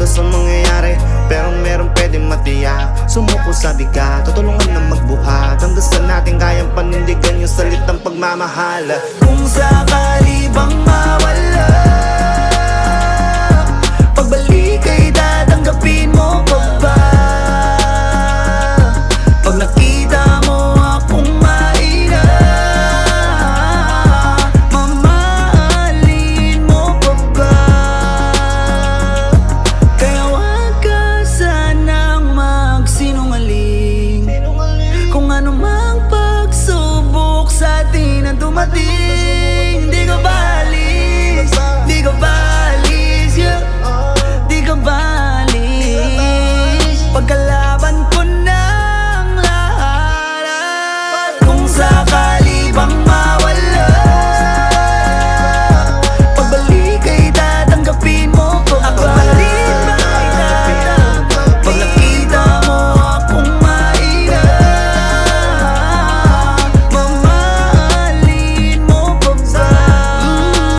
sa mangyayari, pero meron pwedeng matiyak. Sumuko sa bigat, tutulungan na magbuhat. Hanggang sa natin kayang panindigan yung salitang pagmamahal. Kung sakali bang mawala